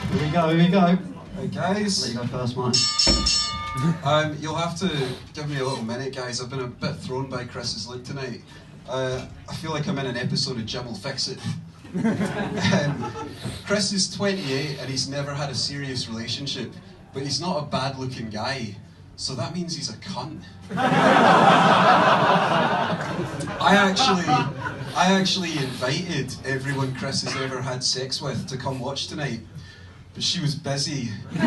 Here we go, here we go. Hey guys. Let you go first, Martin. You'll have to give me a little minute, guys. I've been a bit thrown by Chris's look tonight. I feel like I'm in an episode of Jim Will Fix It. Chris is 28 and he's never had a serious relationship, but he's not a bad-looking guy, so that means he's a cunt. I actually invited everyone Chris has ever had sex with to come watch tonight, but she was busy with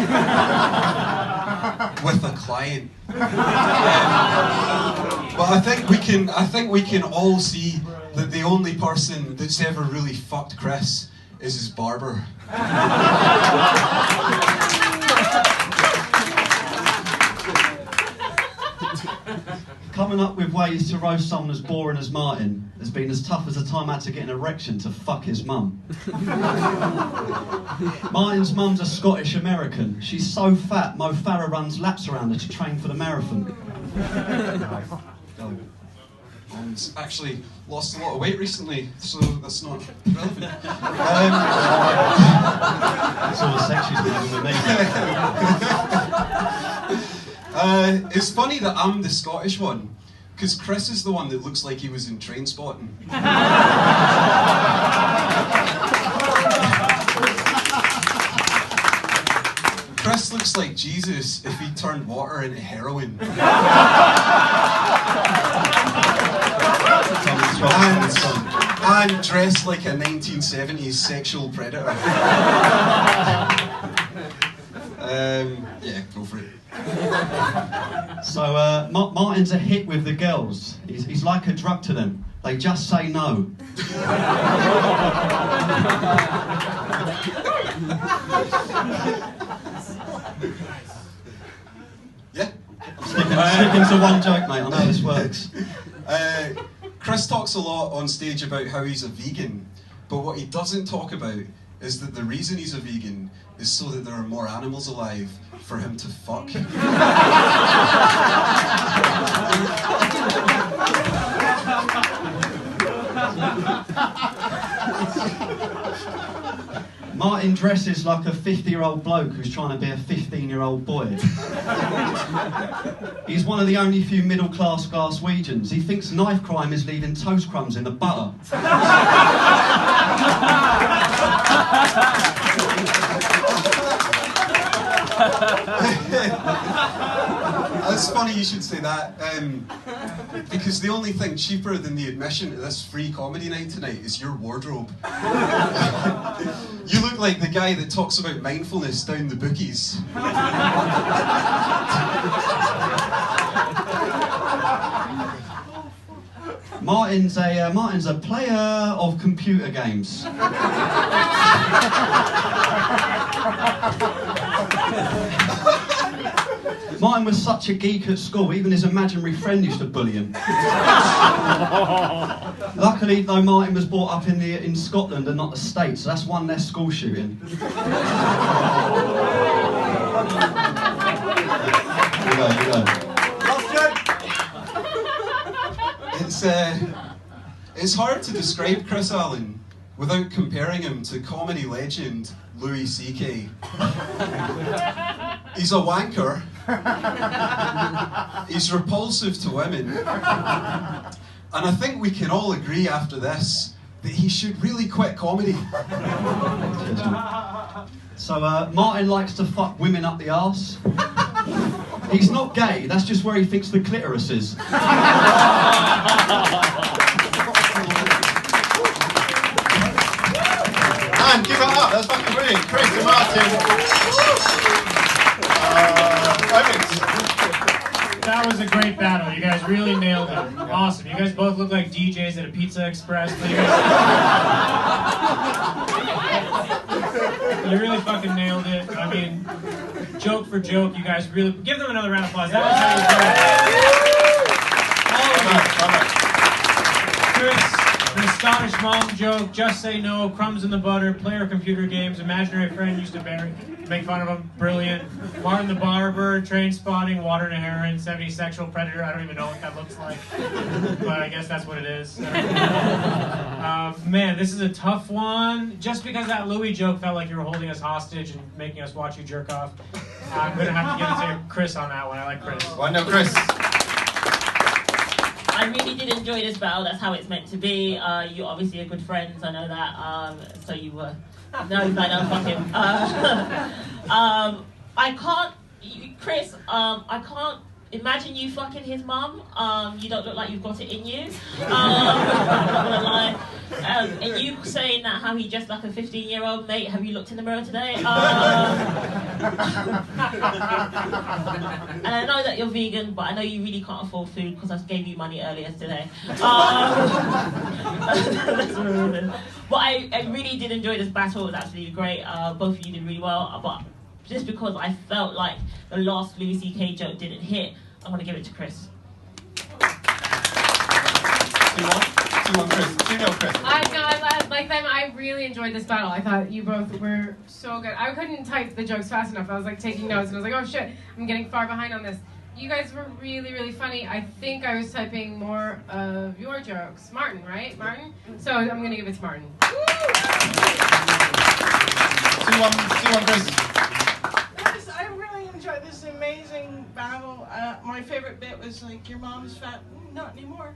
a client. But I think we can all see that the only person that's ever really fucked Chris is his barber. Coming up with ways to roast someone as boring as Martin has been as tough as the time I had to get an erection to fuck his mum. Martin's mum's a Scottish American. She's so fat, Mo Farah runs laps around her to train for the marathon. And actually lost a lot of weight recently, so that's not relevant. That's all the sex she's been having with me. It's funny that I'm the Scottish one, because Chris is the one that looks like he was in Trainspotting. Chris looks like Jesus if he turned water into heroin. And dressed like a 1970s sexual predator. Yeah, go for it. So Martin's a hit with the girls. He's like a drug to them. They just say no. Yeah. Sticking to one joke, mate. I know this works. Chris talks a lot on stage about how he's a vegan, but what he doesn't talk about is that the reason he's a vegan is so that there are more animals alive for him to fuck. Martin dresses like a 50-year-old bloke who's trying to be a 15-year-old boy. He's one of the only few middle-class Glaswegians. He thinks knife crime is leaving toast crumbs in the butter. It's funny you should say that, because the only thing cheaper than the admission to this free comedy night tonight is your wardrobe. You look like the guy that talks about mindfulness down the bookies. Martin's a player of computer games. Martin was such a geek at school, even his imaginary friend used to bully him. Luckily, though, Martin was brought up in Scotland and not the States, so that's one less school shooting. Here we go, here we go. It's hard to describe Chris Allen without comparing him to comedy legend Louis C.K. He's a wanker. He's repulsive to women. And I think we can all agree after this that he should really quit comedy. So Martin likes to fuck women up the arse. He's not gay, that's just where he thinks the clitoris is. And give it up, that's fucking brilliant. Chris and Martin. That was a great battle. You guys really nailed it. Awesome. You guys both look like DJs at a Pizza Express. You really fucking nailed it. I mean, joke for joke, you guys really... Give them another round of applause. That was really good. All of you. Chris, Scottish mom joke, just say no, crumbs in the butter, player computer games, imaginary friend used to make fun of him, brilliant. Martin the Barber, train spotting, water and a heron, 70s sexual predator, I don't even know what that looks like, but I guess that's what it is. Man, this is a tough one. Just because that Louis joke felt like you were holding us hostage and making us watch you jerk off, I'm going to have to give it to Chris on that one. I like Chris. Well, no, Chris. I really did enjoy this battle. That's how it's meant to be. You obviously are good friends. I know that. So you were. No, you better fuck him. I can't, Chris. I can't imagine you fucking his mum. You don't look like you've got it in you. I'm not gonna lie. And you saying that how he dressed like a 15-year-old mate. Have you looked in the mirror today? And I know that you're vegan, but I know you really can't afford food because I gave you money earlier today. That's rude. But I really did enjoy this battle. It was absolutely great. Both of you did really well. But just because I felt like the last Louis C.K. joke didn't hit, I'm going to give it to Chris. 2-1. 2-1, Chris. 2-0, Chris. I like them. I really enjoyed this battle. I thought you both were so good. I couldn't type the jokes fast enough. I was like taking notes and I was like, oh shit, I'm getting far behind on this. You guys were really, really funny. I think I was typing more of your jokes. Martin, right? Martin? So I'm going to give it to Martin. 2-1, Chris. I really enjoyed this amazing battle. My favorite bit was like, your mom's fat. Not anymore.